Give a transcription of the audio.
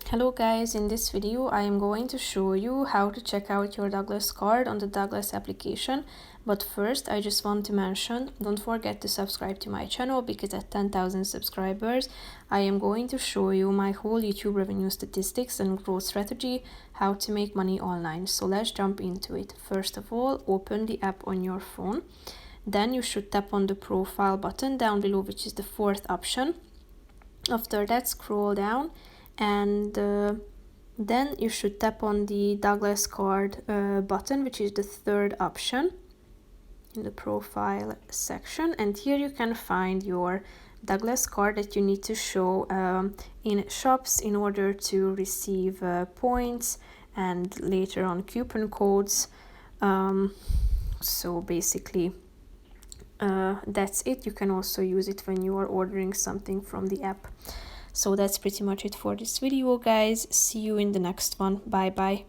Hello guys, in this video I am going to show you how to check out your Douglas card on the Douglas application. But first I just want to mention, don't forget to subscribe to my channel because at 10,000 subscribers I am going to show you my whole YouTube revenue statistics and growth strategy, how to make money online. So let's jump into it. First of all, open the app on your phone. Then you should tap on the profile button down below, which is the fourth option. After that, scroll down and then you should tap on the Douglas card button, which is the third option in the profile section, and here you can find your Douglas card that you need to show in shops in order to receive points and later on coupon codes. So basically that's it. You can also use it when you are ordering something from the app. So that's pretty much it for this video, guys. See you in the next one. Bye bye.